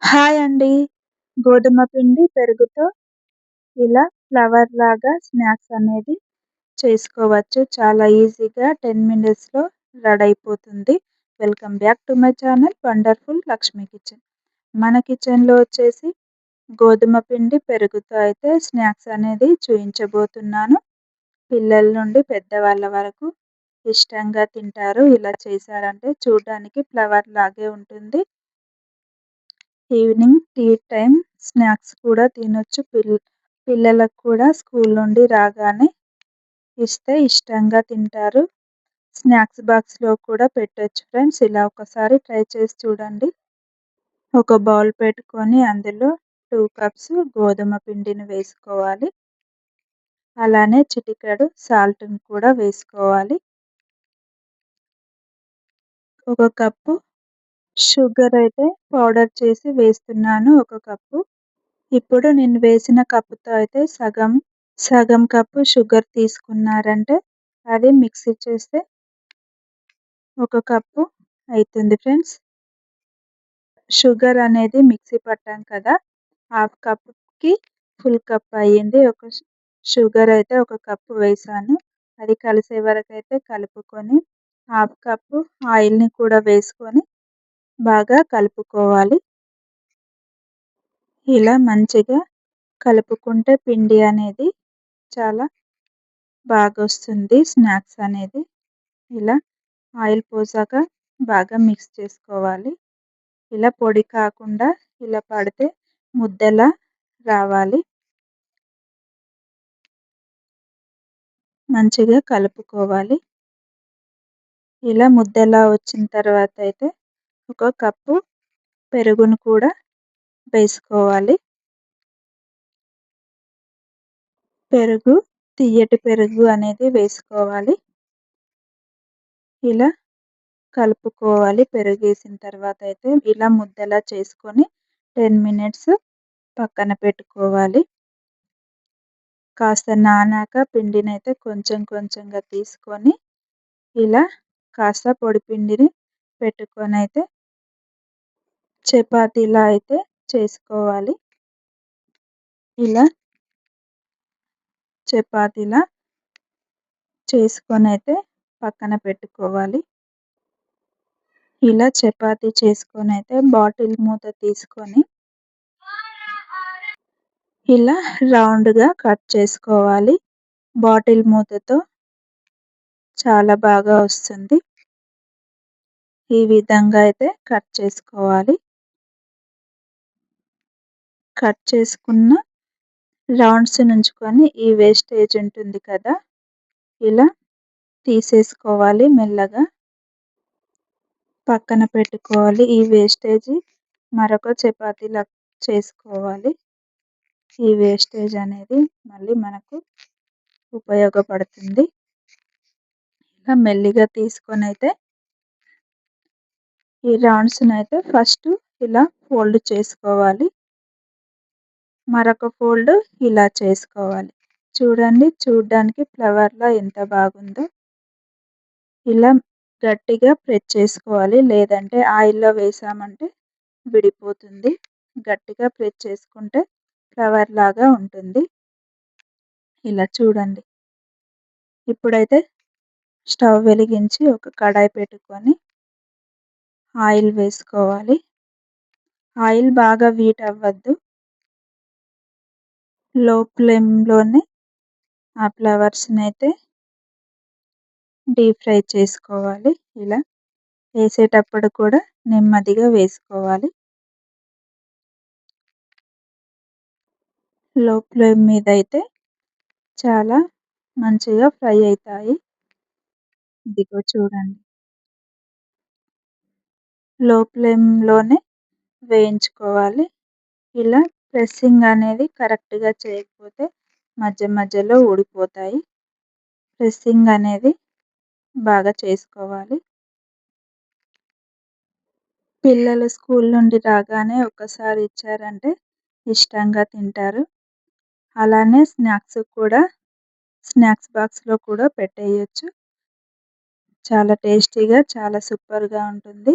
Hi అండి. గోధుమ పిండి, పెరుగుతో ఇలా ఫ్లవర్ లాగా స్నాక్స్ అనేది చేసుకోవచ్చు. చాలా ఈజీగా 10 మినిట్స్‌లో రెడీ అయిపోతుంది. Welcome back to my channel wonderful Lakshmi kitchen. మన కిచెన్‌లో వచ్చేసి గోధుమ పిండి, పెరుగుతో అయితే స్నాక్స్ అనేది చూయించబోతున్నాను. పిల్లల నుండి పెద్దవాళ్ళ వరకు ఇష్టంగా తింటారు. ఇలా చేశారంటే చూడడానికి ఫ్లవర్ లాగే ఉంటుంది. ఈవినింగ్ టీ టైమ్ స్నాక్స్ కూడా తినొచ్చు. పిల్లలకు కూడా స్కూల్ నుండి రాగానే ఇస్తే ఇష్టంగా తింటారు. స్నాక్స్ బాక్స్‌లో కూడా పెట్టొచ్చు ఫ్రెండ్స్. ఇలా ఒకసారి ట్రై చేసి చూడండి. ఒక బౌల్ పెట్టుకొని అందులో 2 కప్స్ గోధుమ పిండిని వేసుకోవాలి. అలానే చిటికెడు సాల్ట్‌ని కూడా వేసుకోవాలి. ఒక కప్పు షుగర్ అయితే పౌడర్ చేసి వేస్తున్నాను. ఒక కప్పు. ఇప్పుడు నేను వేసిన కప్పుతో అయితే సగం కప్పు షుగర్ తీసుకున్నారంటే అది మిక్సీ చేస్తే ఒక కప్పు అయితుంది ఫ్రెండ్స్. షుగర్ అనేది మిక్సీ పట్టాం కదా! హాఫ్ కప్‌కి ఫుల్ కప్ అయ్యింది. షుగర్ అయితే ఒక కప్పు వేశాను. అది కలిసే వరకైతే కలుపుకొని హాఫ్ కప్పు ఆయిల్‌ని కూడా వేసుకొని బాగా కలుపుకోవాలి. ఇలా మంచిగా కలుపుకుంటే పిండి అనేది చాలా బాగొస్తుంది స్నాక్స్ అనేది. ఇలా ఆయిల్ పోసాక బాగా మిక్స్ చేసుకోవాలి. ఇలా పొడి కాకుండా ఇలా పడితే ముద్దలా రావాలి. మంచిగా కలుపుకోవాలి. ఇలా ముద్దలా వచ్చిన తర్వాత అయితే ఒక కప్పు పెరుగును కూడా వేసుకోవాలి. తియ్యటి పెరుగు అనేది వేసుకోవాలి. ఇలా కలుపుకోవాలి. పెరుగేసిన తర్వాత అయితే ఇలా ముద్దలా చేసుకొని 10 మినిట్స్ పక్కన పెట్టుకోవాలి. కాస్త నానాక పిండినైతే కొంచెం కొంచెంగా తీసుకొని ఇలా కాస్త పొడి పిండిని పెట్టుకొనైతే చపాతీలా అయితే చేసుకోవాలి. ఇలా చపాతీలా చేసుకొనైతే పక్కన పెట్టుకోవాలి. ఇలా చపాతీ చేసుకొనైతే బాటిల్ మూత తీసుకొని ఇలా రౌండ్‌గా కట్ చేసుకోవాలి. బాటిల్ మూతతో చాలా బాగా వస్తుంది. ఈ విధంగా అయితే కట్ చేసుకోవాలి. కట్ చేసుకున్న రౌండ్స్ నుంచుకొని ఈ వేస్టేజ్ ఉంటుంది కదా! ఇలా తీసేసుకోవాలి మెల్లగా. పక్కన పెట్టుకోవాలి. ఈ వేస్టేజి మరొక చపాతీలా చేసుకోవాలి. ఈ వేస్టేజ్ అనేది మళ్ళీ మనకు ఉపయోగపడుతుంది. ఇలా మెల్లిగా తీసుకొనైతే ఈ రౌండ్స్‌నైతే ఫస్ట్ ఇలా ఫోల్డ్ చేసుకోవాలి. మరొక ఫోల్డ్ ఇలా చేసుకోవాలి. చూడండి చూడ్డానికి ఫ్లవర్‌లా ఎంత బాగుందో. ఇలా గట్టిగా ప్రెస్ చేసుకోవాలి. లేదంటే ఆయిల్‌లో వేసామంటే విడిపోతుంది. గట్టిగా ప్రెస్ చేసుకుంటే ఫ్లవర్ లాగా ఉంటుంది. ఇలా చూడండి. ఇప్పుడైతే స్టవ్ వెలిగించి ఒక కడాయి పెట్టుకొని ఆయిల్ వేసుకోవాలి. ఆయిల్ బాగా హీట్ అవ్వద్దు. లో ఫ్లేమ్‌లోనే ఆ ఫ్లవర్స్‌నైతే డీప్ ఫ్రై చేసుకోవాలి. ఇలా వేసేటప్పుడు కూడా నెమ్మదిగా వేసుకోవాలి. లో ఫ్లేమ్ మీద అయితే చాలా మంచిగా ఫ్రై అయితాయి. ఇదిగో చూడండి. లో ఫ్లేమ్‌లోనే వేయించుకోవాలి. ఇలా ప్రెస్సింగ్ అనేది కరెక్ట్‌గా చేయకపోతే మధ్య మధ్యలో ఊడిపోతాయి. ప్రెస్సింగ్ అనేది బాగా చేసుకోవాలి. పిల్లలు స్కూల్ నుండి రాగానే ఒక్కసారి ఇచ్చారంటే ఇష్టంగా తింటారు. అలానే స్నాక్స్ బాక్స్‌లో కూడా పెట్టేయొచ్చు. చాలా టేస్టీగా, చాలా సూపర్‌గా ఉంటుంది.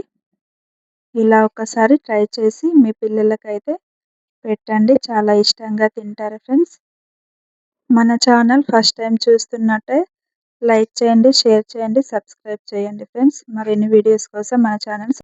ఇలా ఒకసారి ట్రై చేసి మీ పిల్లలకైతే పెట్టండి. చాలా ఇష్టంగా తింటారు ఫ్రెండ్స్. మన ఛానల్ ఫస్ట్ టైం చూస్తున్నట్టే లైక్ చేయండి, షేర్ చేయండి, సబ్స్క్రైబ్ చేయండి ఫ్రెండ్స్. మరిన్ని వీడియోస్ కోసం మన ఛానల్